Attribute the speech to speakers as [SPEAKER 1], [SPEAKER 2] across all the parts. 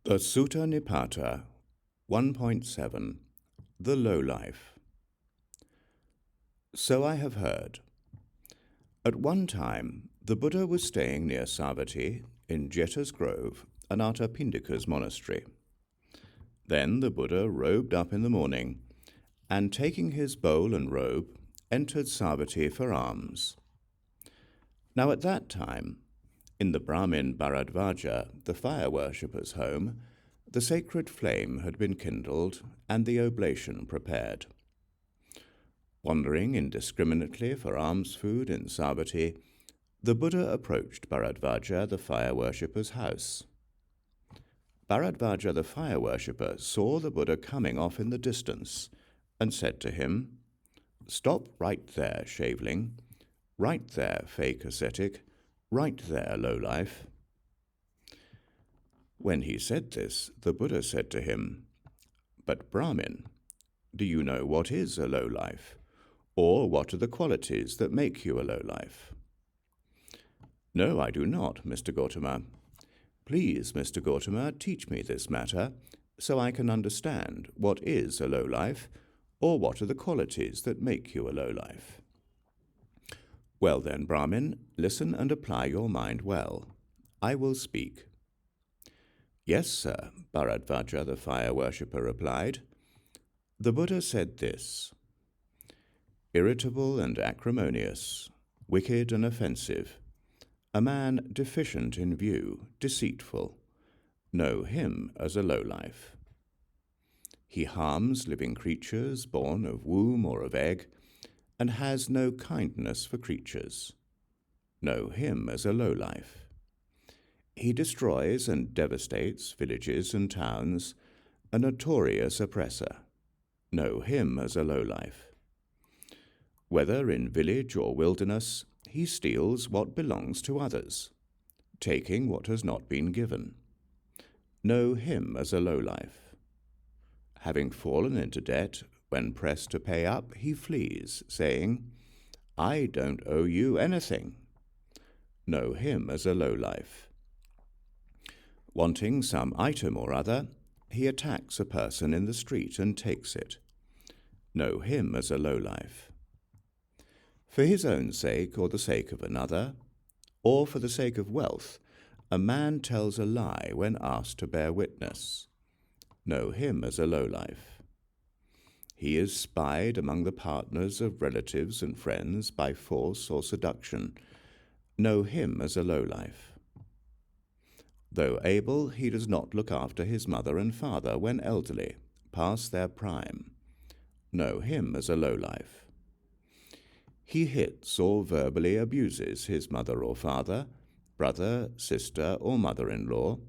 [SPEAKER 1] The Sutta Nipāta 1.7 The Low Life. So I have heard. At one time, the Buddha was staying near Savatthi in Jeta's Grove, Anatta Pindika's monastery. Then the Buddha robed up in the morning, and taking his bowl and robe, entered Savatthi for alms. Now at that time, in the Brahmin Bharadvaja, the fire worshipper's home, the sacred flame had been kindled and the oblation prepared. Wandering indiscriminately for alms food in Savatthi, the Buddha approached Bharadvaja, the fire worshipper's house. Bharadvaja, the fire worshipper, saw the Buddha coming off in the distance and said to him, "Stop right there, shaveling. Right there, fake ascetic. Right there, lowlife." When he said this, the Buddha said to him, "But Brahmin, do you know what is a lowlife? Or what are the qualities that make you a lowlife?" "No, I do not, Mr. Gautama. Please, Mr. Gautama, teach me this matter, so I can understand what is a lowlife, or what are the qualities that make you a lowlife." "Well then, Brahmin, listen and apply your mind well. I will speak." "Yes, sir," Bharadvaja, the fire worshipper, replied. The Buddha said this: "Irritable and acrimonious, wicked and offensive, a man deficient in view, deceitful, know him as a lowlife. He harms living creatures born of womb or of egg, and has no kindness for creatures. Know him as a lowlife. He destroys and devastates villages and towns, a notorious oppressor. Know him as a lowlife. Whether in village or wilderness, he steals what belongs to others, taking what has not been given. Know him as a lowlife. Having fallen into debt, when pressed to pay up, he flees, saying, 'I don't owe you anything.' Know him as a lowlife. Wanting some item or other, he attacks a person in the street and takes it. Know him as a lowlife. For his own sake or the sake of another, or for the sake of wealth, a man tells a lie when asked to bear witness. Know him as a lowlife. He is spied among the partners of relatives and friends by force or seduction. Know him as a lowlife. Though able, he does not look after his mother and father when elderly, past their prime. Know him as a lowlife. He hits or verbally abuses his mother or father, brother, sister, or mother-in-law.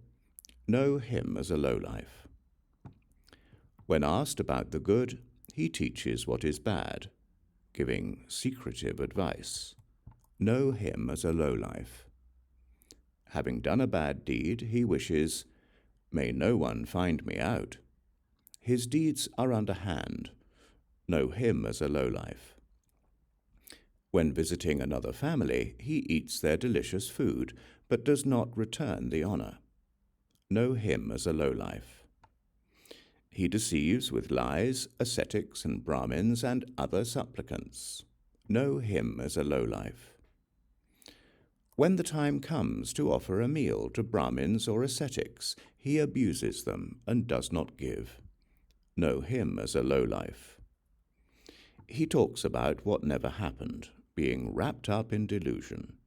[SPEAKER 1] Know him as a lowlife. When asked about the good, he teaches what is bad, giving secretive advice. Know him as a lowlife. Having done a bad deed, he wishes, "May no one find me out." His deeds are underhand. Know him as a lowlife. When visiting another family, he eats their delicious food, but does not return the honor. Know him as a lowlife. He deceives with lies ascetics and Brahmins and other supplicants. Know him as a lowlife. When the time comes to offer a meal to Brahmins or ascetics, he abuses them and does not give. Know him as a lowlife. He talks about what never happened, being wrapped up in delusion,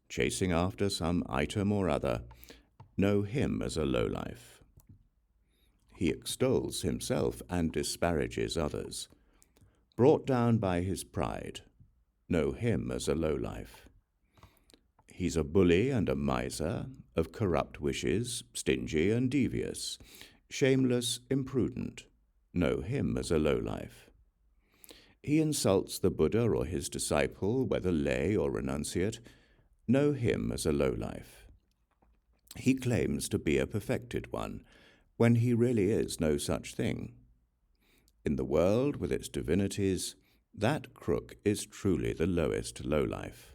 [SPEAKER 1] chasing after some item or other. Know him as a lowlife. He extols himself and disparages others, brought down by his pride. Know him as a lowlife. He's a bully and a miser, of corrupt wishes, stingy and devious, shameless, imprudent. Know him as a lowlife. He insults the Buddha or his disciple, whether lay or renunciate. Know him as a lowlife. He claims to be a perfected one, when he really is no such thing. In the world with its divinities, that crook is truly the lowest lowlife.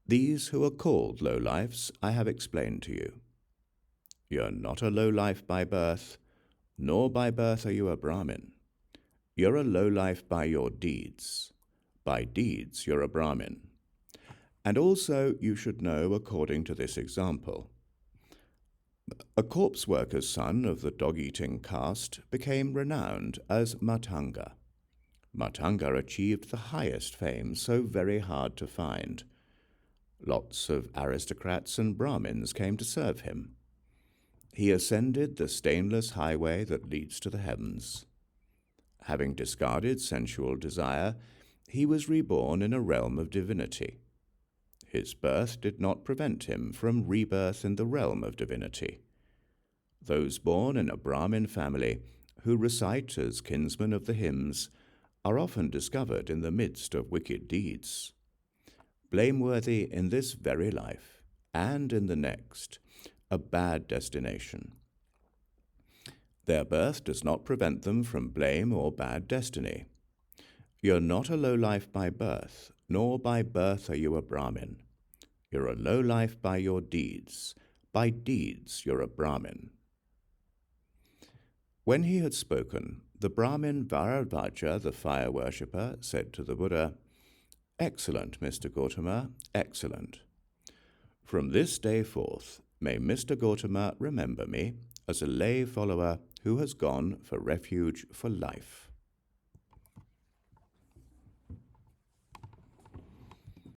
[SPEAKER 1] These who are called lowlifes I have explained to you. You're not a lowlife by birth, nor by birth are you a Brahmin. You're a lowlife by your deeds. By deeds you're a Brahmin. And also you should know according to this example. A corpse worker's son of the dog-eating caste became renowned as Matanga. Matanga achieved the highest fame, so very hard to find. Lots of aristocrats and Brahmins came to serve him. He ascended the stainless highway that leads to the heavens. Having discarded sensual desire, he was reborn in a realm of divinity. His birth did not prevent him from rebirth in the realm of divinity. Those born in a Brahmin family who recite as kinsmen of the hymns are often discovered in the midst of wicked deeds. Blameworthy in this very life, and in the next, a bad destination. Their birth does not prevent them from blame or bad destiny. You're not a lowlife by birth, nor by birth are you a Brahmin. You're a lowlife by your deeds. By deeds you're a Brahmin. When he had spoken, the Brahmin Bharadvaja, the fire worshipper, said to the Buddha, "Excellent, Mr. Gautama, excellent. From this day forth, may Mr. Gautama remember me as a lay follower who has gone for refuge for life."